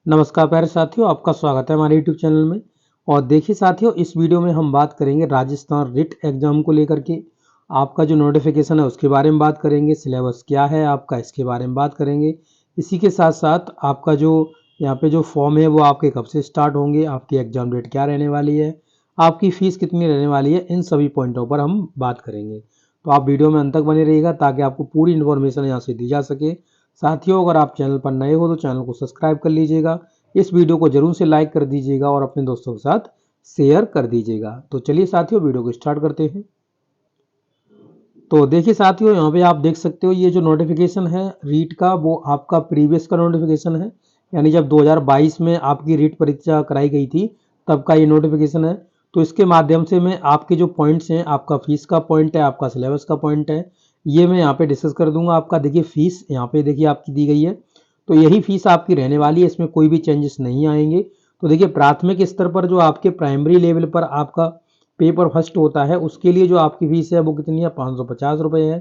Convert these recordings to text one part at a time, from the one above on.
नमस्कार प्यारे साथियों, आपका स्वागत है हमारे यूट्यूब चैनल में। और देखिए साथियों, इस वीडियो में हम बात करेंगे राजस्थान रिट एग्जाम को लेकर के। आपका जो नोटिफिकेशन है उसके बारे में बात करेंगे, सिलेबस क्या है आपका इसके बारे में बात करेंगे। इसी के साथ साथ आपका जो यहाँ पे जो फॉर्म है वो आपके कब से स्टार्ट होंगे, आपकी एग्जाम डेट क्या रहने वाली है, आपकी फ़ीस कितनी रहने वाली है, इन सभी पॉइंटों पर हम बात करेंगे। तो आप वीडियो में अंत तक बने रहिएगा ताकि आपको पूरी इन्फॉर्मेशन यहाँ से दी जा सके। साथियों, अगर आप चैनल पर नए हो तो चैनल को सब्सक्राइब कर लीजिएगा, इस वीडियो को जरूर से लाइक कर दीजिएगा और अपने दोस्तों के साथ शेयर कर दीजिएगा। तो चलिए साथियों, वीडियो को स्टार्ट करते हैं। तो देखिए साथियों, यहाँ पे आप देख सकते हो ये जो नोटिफिकेशन है रीट का, वो आपका प्रीवियस का नोटिफिकेशन है। यानी जब 2022 में आपकी रीट परीक्षा कराई गई थी तब का ये नोटिफिकेशन है। तो इसके माध्यम से मैं आपके जो पॉइंट्स हैं, आपका फीस का पॉइंट है, आपका सिलेबस का पॉइंट है, ये मैं यहाँ पे डिस्कस कर दूंगा। आपका देखिए फीस यहाँ पे देखिए आपकी दी गई है, तो यही फीस आपकी रहने वाली है, इसमें कोई भी चेंजेस नहीं आएंगे। तो देखिए प्राथमिक स्तर पर जो आपके प्राइमरी लेवल पर आपका पेपर फर्स्ट होता है उसके लिए जो आपकी फीस है वो कितनी है, 550 रुपये है।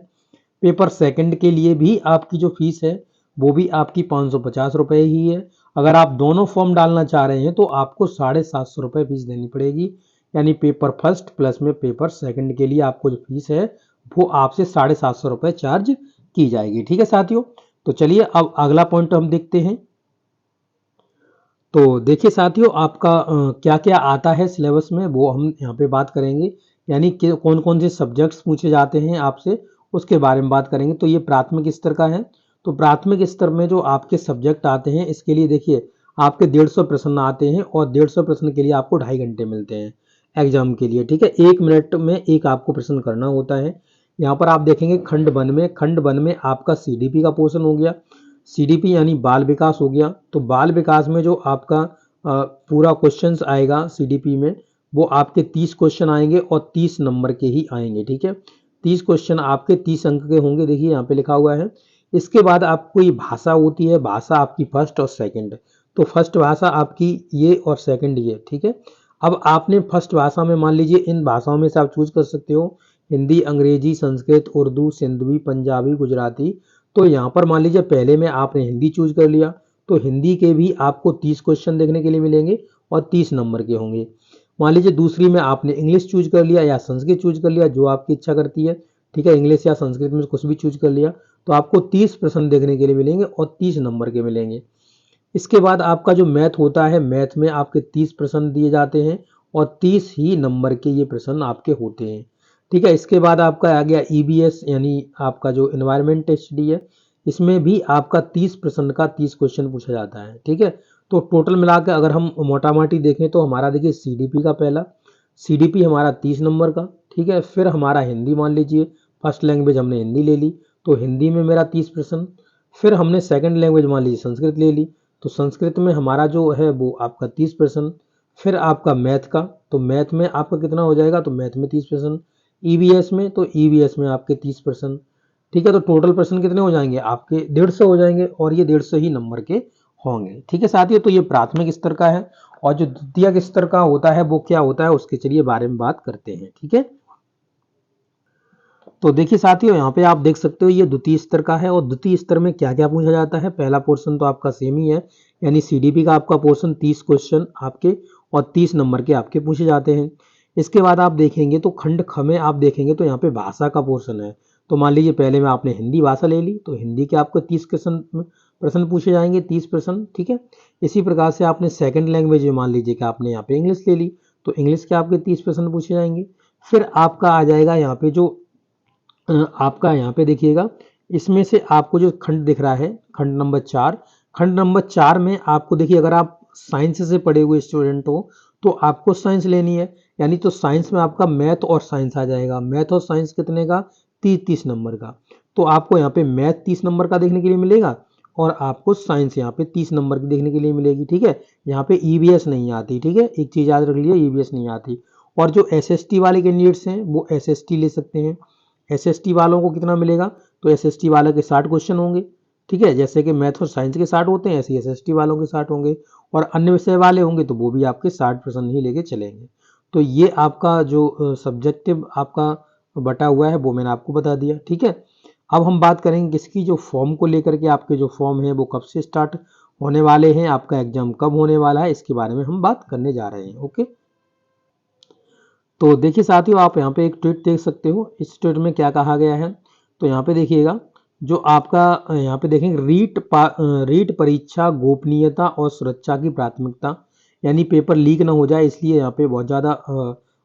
पेपर सेकंड के लिए भी आपकी जो फीस है वो भी आपकी 550 रुपये ही है। अगर आप दोनों फॉर्म डालना चाह रहे हैं तो आपको 750 रुपये फीस देनी पड़ेगी। यानी पेपर फर्स्ट प्लस में पेपर सेकंड के लिए आपको जो फीस है वो आपसे 750 रुपये चार्ज की जाएगी। ठीक है साथियों, तो चलिए अब अगला पॉइंट हम देखते हैं। तो देखिए साथियों, आपका क्या क्या आता है सिलेबस में वो हम यहाँ पे बात करेंगे। यानी कि कौन कौन से सब्जेक्ट्स पूछे जाते हैं आपसे उसके बारे में बात करेंगे। तो ये प्राथमिक स्तर का है। तो प्राथमिक स्तर में जो आपके सब्जेक्ट आते हैं इसके लिए देखिए आपके 150 प्रश्न आते हैं और 150 प्रश्न के लिए आपको 2.5 घंटे मिलते हैं एग्जाम के लिए। ठीक है, 1 मिनट में एक आपको प्रश्न करना होता है। यहाँ पर आप देखेंगे खंड वन में आपका सीडीपी का पोर्शन हो गया। सीडीपी यानी बाल विकास हो गया। तो बाल विकास में जो आपका पूरा क्वेश्चंस आएगा सीडीपी में, वो आपके 30 क्वेश्चन आएंगे और 30 नंबर के ही आएंगे। ठीक है, 30 क्वेश्चन आपके 30 अंक के होंगे, देखिए यहाँ पे लिखा हुआ है। इसके बाद आपको ये भाषा होती है, भाषा आपकी फर्स्ट और सेकंड। तो फर्स्ट भाषा आपकी ये और सेकंड ये। ठीक है, अब आपने फर्स्ट भाषा में मान लीजिए इन भाषाओं में से आप चूज कर सकते हो, हिंदी, अंग्रेजी, संस्कृत, उर्दू, सिंधवी, पंजाबी, गुजराती। तो यहाँ पर मान लीजिए पहले में आपने हिंदी चूज कर लिया, तो हिंदी के भी आपको 30 क्वेश्चन देखने के लिए मिलेंगे और 30 नंबर के होंगे। मान लीजिए दूसरी में आपने इंग्लिश चूज कर लिया या संस्कृत चूज कर लिया, जो आपकी इच्छा करती है। ठीक है, इंग्लिश या संस्कृत में कुछ भी चूज कर लिया, तो आपको 30 प्रश्न देखने के लिए मिलेंगे और 30 नंबर के मिलेंगे। इसके बाद आपका जो मैथ होता है, मैथ में आपके 30 प्रश्न दिए जाते हैं और 30 ही नंबर के ये प्रश्न आपके होते हैं। ठीक है, इसके बाद आपका आ गया ईबीएस यानी आपका जो एनवायरमेंट स्टडी है, इसमें भी आपका 30 प्रश्न का 30 क्वेश्चन पूछा जाता है। ठीक है, तो टोटल मिलाकर अगर हम मोटा माटी देखें तो हमारा देखिए सीडीपी का पहला सीडीपी हमारा 30 नंबर का। ठीक है, फिर हमारा हिंदी, मान लीजिए फर्स्ट लैंग्वेज हमने हिंदी ले ली तो हिंदी में मेरा 30 प्रश्न। फिर हमने सेकंड लैंग्वेज मान लीजिए संस्कृत ले ली, तो संस्कृत में हमारा जो है वो आपका 30%। फिर आपका मैथ का, तो मैथ में आपका कितना हो जाएगा, तो मैथ में 30%। ईवीएस में, तो ईवीएस में आपके 30%। ठीक है, तो टोटल प्रश्न कितने हो जाएंगे आपके, 150 हो जाएंगे और ये 150 ही नंबर के होंगे। ठीक है साथियों, तो ये प्राथमिक स्तर का है। और जो द्वितीय स्तर का होता है वो क्या होता है उसके चलिए बारे में बात करते हैं। ठीक है, तो देखिए साथियों, यहाँ पे आप देख सकते हो ये द्वितीय स्तर का है। और द्वितीय स्तर में क्या क्या पूछा जाता है, पहला पोर्शन तो आपका सेम ही है, यानी सीडीपी का आपका पोर्शन 30 क्वेश्चन आपके और 30 नंबर के आपके पूछे जाते हैं। इसके बाद आप देखेंगे तो खंड ख में आप देखेंगे तो यहाँ पे भाषा का पोर्शन है। तो मान लीजिए पहले में आपने हिंदी भाषा ले ली, तो हिंदी के आपको 30 क्वेश्चन प्रश्न पूछे जाएंगे, 30 प्रश्न। ठीक है, इसी प्रकार से आपने सेकंड लैंग्वेज में मान लीजिए कि आपने यहाँ पे इंग्लिश ले ली, तो इंग्लिश के आपके 30 प्रश्न पूछे जाएंगे। फिर आपका आ जाएगा यहाँ पे जो आपका यहाँ पे देखिएगा, इसमें से आपको जो खंड दिख रहा है, खंड नंबर 4। खंड नंबर 4 में आपको देखिए, अगर आप साइंस से पढ़े हुए स्टूडेंट हो तो आपको साइंस लेनी है। यानी तो साइंस में आपका मैथ और साइंस आ जाएगा। मैथ और साइंस कितने का, 30 नंबर का। तो आपको यहाँ पे मैथ 30 नंबर का देखने के लिए मिलेगा और आपको साइंस यहाँ पे 30 नंबर की देखने के लिए मिलेगी। ठीक है, यहाँ पे ईवीएस नहीं आती। ठीक है, एक चीज याद रख लीजिए, ईवीएस नहीं आती। और जो एसएसटी वाले कैंडिडेट्स हैं वो एसएसटी ले सकते हैं। एसएसटी वालों को कितना मिलेगा, तो एसएसटी वाले के 60 क्वेश्चन होंगे। ठीक है, जैसे कि मैथ और साइंस के 60 होते हैं, ऐसे एसएसटी वालों के 60 होंगे। और अन्य विषय वाले होंगे तो वो भी आपके 60% ही लेके चलेंगे। तो ये आपका जो सब्जेक्टिव आपका बटा हुआ है वो मैंने आपको बता दिया। ठीक है, अब हम बात करेंगे किसकी, जो फॉर्म को लेकर के आपके जो फॉर्म है वो कब से स्टार्ट होने वाले हैं, आपका एग्जाम कब होने वाला है, इसके बारे में हम बात करने जा रहे हैं। ओके, तो देखिए साथियों, आप यहाँ पे एक ट्वीट देख सकते हो। इस ट्वीट में क्या कहा गया है, तो यहाँ पे देखिएगा, जो आपका यहाँ पे देखेंगे, रीट परीक्षा गोपनीयता और सुरक्षा की प्राथमिकता, यानी पेपर लीक ना हो जाए, इसलिए यहाँ पे बहुत ज़्यादा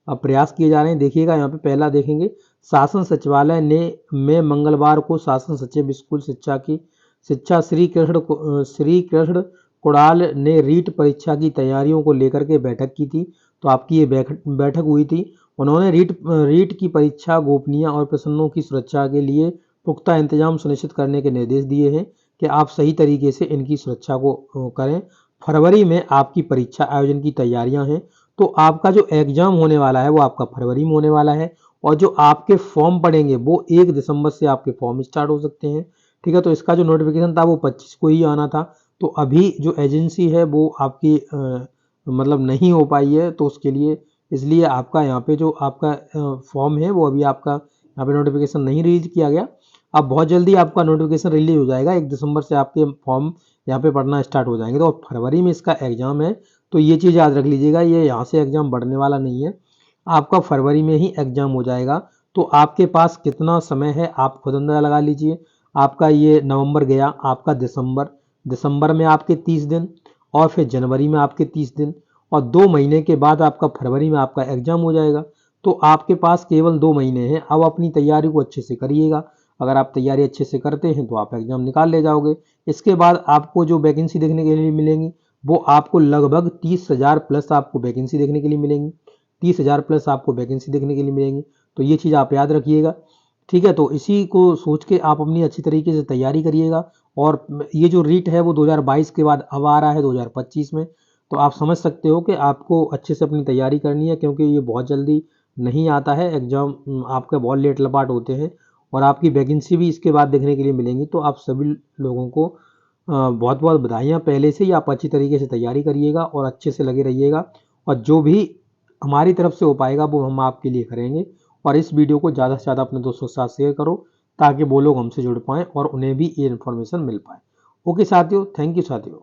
प्रयास किए जा रहे हैं। देखिएगा यहाँ पे पहला देखेंगे, शासन सचिवालय ने में मंगलवार को शासन सचिव स्कूल शिक्षा श्री कृष्ण कुणाल ने रीट परीक्षा की तैयारियों को लेकर के बैठक की थी। तो आपकी ये बैठक हुई थी। उन्होंने रीट की परीक्षा गोपनीय और प्रश्नों की सुरक्षा के लिए पुख्ता इंतजाम सुनिश्चित करने के निर्देश दिए हैं कि आप सही तरीके से इनकी सुरक्षा को करें। फरवरी में आपकी परीक्षा आयोजन की तैयारियां हैं। तो आपका जो एग्जाम होने वाला है वो आपका फरवरी में होने वाला है, और जो आपके फॉर्म पड़ेंगे वो 1 दिसंबर से आपके फॉर्म स्टार्ट हो सकते हैं। ठीक है, तो इसका जो नोटिफिकेशन था वो 25 को ही आना था। तो अभी जो एजेंसी है वो आपकी मतलब नहीं हो पाई है, तो उसके लिए इसलिए आपका यहाँ पे जो आपका फॉर्म है वो अभी आपका यहाँ पे नोटिफिकेशन नहीं रिलीज किया गया। अब बहुत जल्दी आपका नोटिफिकेशन रिलीज हो जाएगा, 1 दिसंबर से आपके फॉर्म यहाँ पे पढ़ना स्टार्ट हो जाएंगे। तो फरवरी में इसका एग्जाम है, तो ये चीज़ याद रख लीजिएगा, ये यहाँ से एग्जाम बढ़ने वाला नहीं है, आपका फरवरी में ही एग्जाम हो जाएगा। तो आपके पास कितना समय है आप खुद अंदाजा लगा लीजिए। आपका ये नवंबर गया, आपका दिसंबर में आपके 30 दिन, और फिर जनवरी में आपके 30 दिन, और 2 महीने के बाद आपका फरवरी में आपका एग्जाम हो जाएगा। तो आपके पास केवल 2 महीने हैं। अब अपनी तैयारी को अच्छे से करिएगा। अगर आप तैयारी अच्छे से करते हैं तो आप एग्जाम निकाल ले जाओगे। इसके बाद आपको जो वैकेंसी देखने के लिए मिलेंगी वो आपको लगभग 30,000 प्लस आपको वैकेंसी देखने के लिए मिलेंगी। 30,000 प्लस आपको वैकेंसी देखने के लिए मिलेंगी। तो ये चीज़ आप याद रखिएगा। ठीक है, तो इसी को सोच के आप अपनी अच्छी तरीके से तैयारी करिएगा। और ये जो रीट है वो 2022 के बाद अब आ रहा है 2025 में। तो आप समझ सकते हो कि आपको अच्छे से अपनी तैयारी करनी है, क्योंकि ये बहुत जल्दी नहीं आता है एग्जाम, आपके बहुत लेट लपाट होते हैं, और आपकी वैकेंसी भी इसके बाद देखने के लिए मिलेंगी। तो आप सभी लोगों को बहुत बहुत बधाइयाँ पहले से ही। आप अच्छी तरीके से तैयारी करिएगा और अच्छे से लगे रहिएगा, और जो भी हमारी तरफ से हो पाएगा वो हम आपके लिए करेंगे। और इस वीडियो को ज़्यादा से ज़्यादा अपने दोस्तों के साथ शेयर करो, ताकि वो लोग हमसे जुड़ पाएँ और उन्हें भी ये इन्फॉर्मेशन मिल पाए। ओके साथियों, थैंक यू साथियों।